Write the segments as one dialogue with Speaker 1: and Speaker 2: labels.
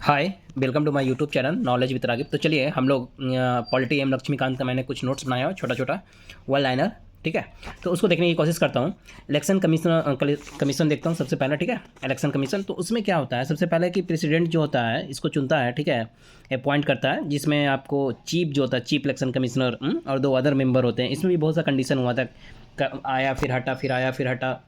Speaker 1: Hi, welcome to my YouTube channel knowledge with Raghib. तो चलिए हम लोग पॉलिटी एम लक्ष्मीकांत का मैंने कुछ नोट्स बनाया हो, छोटा छोटा वन लाइनर। ठीक है, तो उसको देखने की कोशिश करता हूँ। इलेक्शन कमीशन देखता हूँ सबसे पहले। ठीक है, इलेक्शन कमीशन तो उसमें क्या होता है, सबसे पहले कि प्रेसिडेंट जो होता है इसको चुनता है। ठीक है, अपॉइंट करता है, जिसमें आपको चीफ जो होता है, चीफ इलेक्शन कमिश्नर और दो अदर मेंबर होते हैं। इसमें भी बहुत सा कंडीशन हुआ था, आया फिर हटा, फिर आया फिर हटा।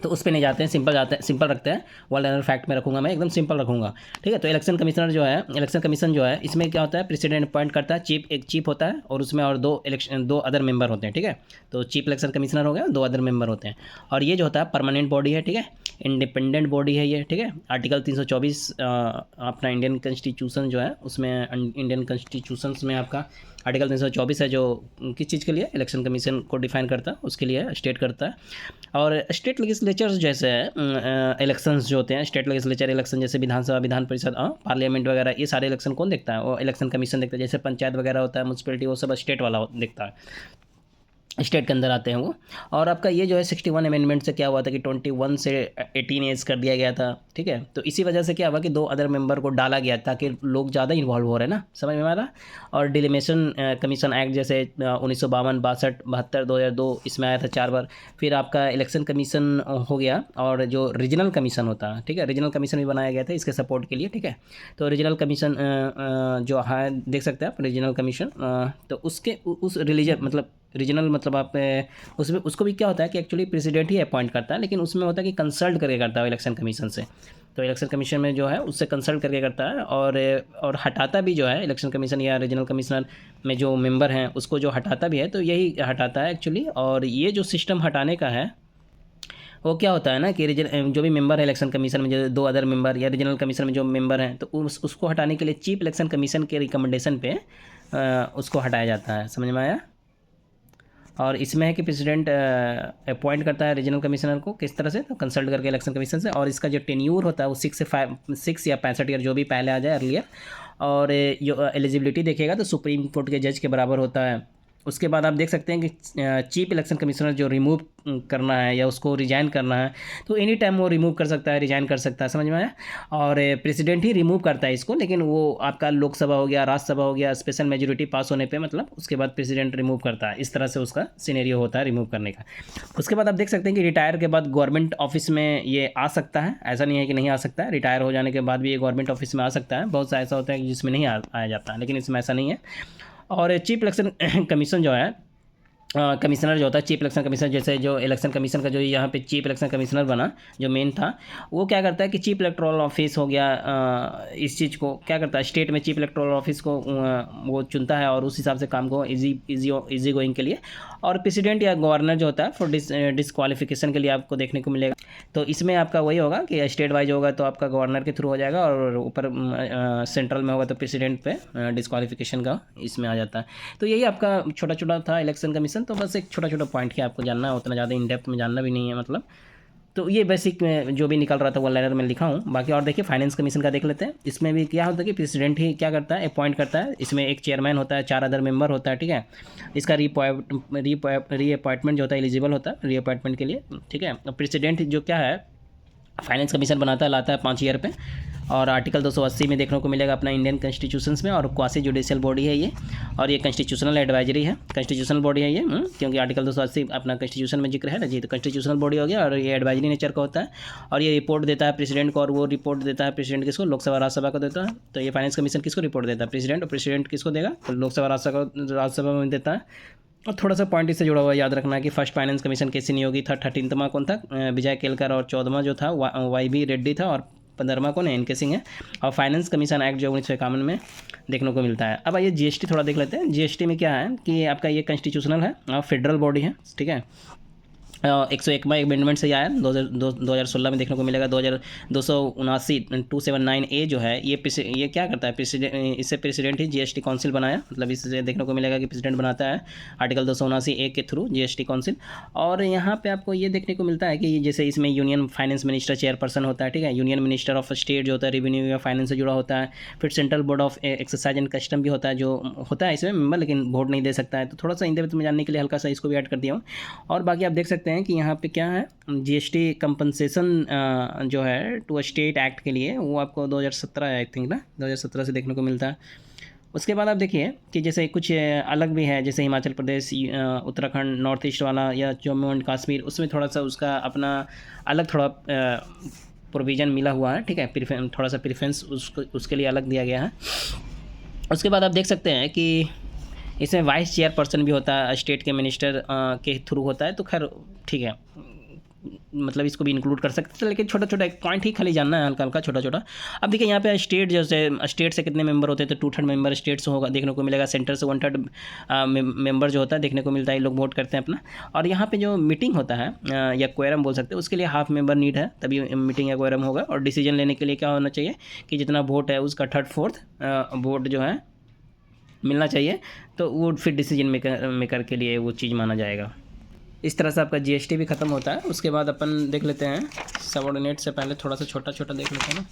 Speaker 1: तो उस पे नहीं जाते हैं, सिंपल जाते हैं, सिंपल रखते हैं। वर्ल्ड लाइनर फैक्ट में रखूंगा, मैं एकदम सिंपल रखूंगा। ठीक है, तो इलेक्शन कमिश्नर जो है, इलेक्शन कमीशन जो है, इसमें क्या होता है, प्रेसिडेंट अपॉइंट करता है, चीफ एक चीफ होता है और उसमें और दो अदर मेंबर होते हैं। ठीक है, तो चीफ इलेक्शन कमिश्नर हो गया, दो अदर मेंबर होते हैं। और ये जो होता है परमानेंट बॉडी है। ठीक है, इंडिपेंडेंट बॉडी है ये। ठीक है, आर्टिकल 324 अपना इंडियन कॉन्स्टिट्यूशन जो है उसमें, इंडियन कॉन्स्टिट्यूशन में आपका आर्टिकल 324 है, जो किस चीज़ के लिए, इलेक्शन कमीशन को डिफाइन करता है, उसके लिए स्टेट करता है। और स्टेट लेजिस्लेचर्स जैसे इलेक्शंस जो होते हैं, स्टेट लेजिस्लेचर इलेक्शन जैसे विधानसभा, विधान परिषद, पार्लियामेंट वगैरह, ये सारे इलेक्शन कौन देखता है, वो इलेक्शन कमीशन देखता है। जैसे पंचायत वगैरह होता है, म्यूनसिपलिटी, वो सब स्टेट वाला देखता है, स्टेट के अंदर आते हैं वो। और आपका ये जो है 61 अमेंडमेंट से क्या हुआ था कि 21 से 18 एज कर दिया गया था। ठीक है, तो इसी वजह से क्या हुआ कि दो अदर मेंबर को डाला गया ताकि लोग ज़्यादा इन्वॉल्व हो रहे हैं ना, समझ में आ रहा। और डिलिमिशन कमीशन एक्ट जैसे 1952, 62, 72, 2002, इसमें आया था 4 बार। फिर आपका इलेक्शन कमीशन हो गया, और जो रीजनल कमीशन होता है, ठीक है, रीजनल कमीशन भी बनाया गया था इसके सपोर्ट के लिए। ठीक है, तो रीजनल कमीशन जो है, देख सकते हैं आप, रीजनल कमीशन, तो उसके उस रिलीजन मतलब रीजनल मतलब आप उसमें उसको भी क्या होता है कि एक्चुअली प्रेसिडेंट ही अपॉइंट करता है, लेकिन उसमें होता है कि कंसल्ट करके करता है इलेक्शन कमीशन से। तो इलेक्शन कमीशन में जो है उससे कंसल्ट करके करता है, और हटाता भी जो है इलेक्शन कमीशन या रीजनल कमिश्नर में जो मेंबर हैं उसको जो हटाता भी है, तो यही हटाता है एक्चुअली। और ये जो सिस्टम हटाने का है, वो क्या होता है ना कि जो भी मेंबर है इलेक्शन कमीशन में, जो दो अदर मेंबर या रीजनल कमीशन में जो मेंबर हैं, तो उसको हटाने के लिए चीफ इलेक्शन कमीशन के रिकमेंडेशन पे उसको हटाया जाता है। समझ में आया। और इसमें है कि प्रेसिडेंट अपॉइंट करता है रीजनल कमिश्नर को, किस तरह से, तो कंसल्ट करके इलेक्शन कमीशन से। और इसका जो टेन्यूर होता है वो 6 या 65 ईयर, जो भी पहले आ जाए, अर्लियर। और जो एलिजिबिलिटी देखेगा तो सुप्रीम कोर्ट के जज के बराबर होता है। उसके बाद आप देख सकते हैं कि चीफ इलेक्शन कमिश्नर जो रिमूव करना है या उसको रिजाइन करना है, तो एनी टाइम वो रिमूव कर सकता है, रिजाइन कर सकता है। समझ में आया। और प्रेसिडेंट ही रिमूव करता है इसको, लेकिन वो आपका लोकसभा हो गया, राज्यसभा हो गया, स्पेशल मेजोरिटी पास होने पे मतलब उसके बाद प्रेसिडेंट रिमूव करता है। इस तरह से उसका सिनेरियो होता है रिमूव करने का। उसके बाद आप देख सकते हैं कि रिटायर के बाद गवर्नमेंट ऑफिस में ये आ सकता है, ऐसा नहीं है कि नहीं आ सकता है। रिटायर हो जाने के बाद भी ये गवर्नमेंट ऑफिस में आ सकता है। बहुत सा ऐसा होता है कि जिसमें नहीं आया जाता है, लेकिन इसमें ऐसा नहीं है। और चीफ इलेक्शन कमीशन जो है, कमिश्नर जो होता है, चीफ इलेक्शन कमिश्नर, जैसे जो इलेक्शन कमीशन का जो यहाँ पे चीफ इलेक्शन कमिश्नर बना, जो मेन था, वो क्या करता है कि चीफ इलेक्टोरल ऑफिस हो गया, इस चीज़ को क्या करता है, स्टेट में चीफ इलेक्टोरल ऑफिस को वो चुनता है, और उस हिसाब से काम को इजी गोइंग के लिए। और प्रेसिडेंट या गवर्नर जो होता है फॉर डिसक्वालिफिकेशन के लिए आपको देखने को मिलेगा। तो इसमें आपका वही होगा कि स्टेट वाइज होगा तो आपका गवर्नर के थ्रू हो जाएगा, और ऊपर सेंट्रल में होगा तो प्रेसिडेंट पे डिसक्वालिफिकेशन का इसमें आ जाता है। तो यही आपका छोटा छोटा था इलेक्शन कमीशन। तो बस एक छोटा छोटा पॉइंट क्या आपको जानना है, उतना ज़्यादा इन डेप्थ में जानना भी नहीं है मतलब। तो ये बेसिक में जो भी निकल रहा था वन लाइनर में लिखा हूँ। बाकी और देखिए फाइनेंस कमीशन का देख लेते हैं। इसमें भी क्या होता है कि प्रेसिडेंट ही क्या करता है, अपॉइंट करता है। इसमें एक चेयरमैन होता है, 4 अदर मेंबर होता है। ठीक है, इसका रीअपॉइंटमेंट जो होता है एलिजिबल होता है रीअपॉइंटमेंट के लिए। ठीक है, प्रेसिडेंट जो क्या है फाइनेंस कमीशन बनाता है, लाता है 5 ईयर पे। और आर्टिकल 280 में देखने को मिलेगा अपना इंडियन कॉन्स्टिट्यूशंस में। और क्वासी जुडिशियल बॉडी है ये, और ये कॉन्स्टिट्यूशनल एडवाइजरी है, कॉन्स्टिट्यूशनल बॉडी है ये, क्योंकि आर्टिकल 280 अपना कॉन्स्टिट्यूशन में जिक्र है ना जी। तो कॉन्स्टिट्यूशनल बॉडी हो गया, और ये एडवाइजरी नेचर का होता है। और ये रिपोर्ट देता है प्रेसिडेंट को, और वो रिपोर्ट देता है प्रेसिडेंट किसको, लोकसभा राज्यसभा को देता है। तो ये फाइनेंस कमीशन किसको रिपोर्ट देता है, प्रेसिडेंट। और प्रेसिडेंट किसको देगा, तो लोकसभा राज्यसभा में देता है। और थोड़ा सा पॉइंट इससे जुड़ा हुआ याद रखना है कि फर्स्ट फाइनेंस कमीशन कैसी नियोगी था, 13वां कौन था, विजय केलकर। और 14वां जो था YB रेड्डी था। और 15वां कौन है, NK सिंह है। और फाइनेंस कमीशन एक्ट जो 1951 में देखने को मिलता है। अब आइए GST थोड़ा देख लेते हैं। GST में क्या है कि आपका ये कॉन्स्टिट्यूशनल है और फेडरल बॉडी है। ठीक है, 101वां अमेंडमेंट से आया 2016 में देखने को मिलेगा। 279A जो है ये क्या करता है, प्रेसिडेंट, इससे प्रेसिडेंट ही GST काउंसिल बनाया, मतलब इससे देखने को मिलेगा कि प्रेसिडेंट बनाता है आर्टिकल 279A के थ्रू GST काउंसिल। और यहाँ पे आपको ये देखने को मिलता है कि जैसे इसमें यूनियन फाइनेंस मिनिस्टर चेयरपर्सन होता है। ठीक है, यूनियन मिनिस्टर ऑफ स्टेट जो होता है रेवेन्यू या फाइनेंस से जुड़ा होता है। फिर central board of excise and custom भी होता है, जो होता है इसमें मेंबर, लेकिन वोट नहीं दे सकता है। तो थोड़ा सा इन डेप्थ में जानने के लिए हल्का सा इसको भी ऐड कर दिया हूँ। और बाकी आप देख सकते हैं हैं कि यहाँ पे क्या है, जीएसटी कंपनसेशन जो है टू स्टेट एक्ट के लिए, वो आपको 2017 है आई थिंक ना, 2017 से देखने को मिलता है। उसके बाद आप देखिए कि जैसे कुछ अलग भी है, जैसे हिमाचल प्रदेश, उत्तराखंड, नॉर्थ ईस्ट वाला या जम्मू एंड कश्मीर, उसमें थोड़ा सा उसका अपना अलग थोड़ा प्रोविज़न मिला हुआ है, ठीक है, थोड़ा सा प्रेफरेंस उसके लिए अलग दिया गया है। उसके बाद आप देख सकते हैं कि इसमें वाइस चेयरपर्सन भी होता है, स्टेट के मिनिस्टर के थ्रू होता है, तो खैर ठीक है, मतलब इसको भी इंक्लूड कर सकते थे, लेकिन छोटा छोटा एक पॉइंट ही खाली जानना है, हल्का हल्का छोटा छोटा। अब देखिए यहाँ पे स्टेट, जैसे स्टेट से कितने मेंबर होते हैं, तो 2/3 मेंबर स्टेट से होगा देखने को मिलेगा, सेंटर से 1/3 मेंबर जो होता है देखने को मिलता है, लोग वोट करते हैं अपना। और यहाँ पे जो मीटिंग होता है या क्वेरम बोल सकते हैं, उसके लिए हाफ मेंबर नीड है, तभी मीटिंग या क्वेरम होगा। और डिसीजन लेने के लिए क्या होना चाहिए कि जितना वोट है उसका 1/3 वोट जो है मिलना चाहिए, तो वो फिर डिसीजन मेकर के लिए वो चीज़ माना जाएगा। इस तरह से आपका जीएसटी भी ख़त्म होता है। उसके बाद अपन देख लेते हैं सबऑर्डिनेट से पहले थोड़ा सा छोटा छोटा देख लेते हैं ना।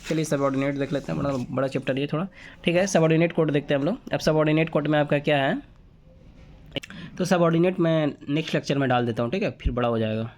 Speaker 1: चलिए सबऑर्डिनेट देख लेते हैं, बड़ा चैप्टर ये थोड़ा, ठीक है। सबऑर्डिनेट कोड देखते हैं हम लोग। अब सबऑर्डिनेट कोड में आपका क्या है, तो सबऑर्डिनेट मैं नेक्स्ट लेक्चर में डाल देता हूँ, ठीक है, फिर बड़ा हो जाएगा।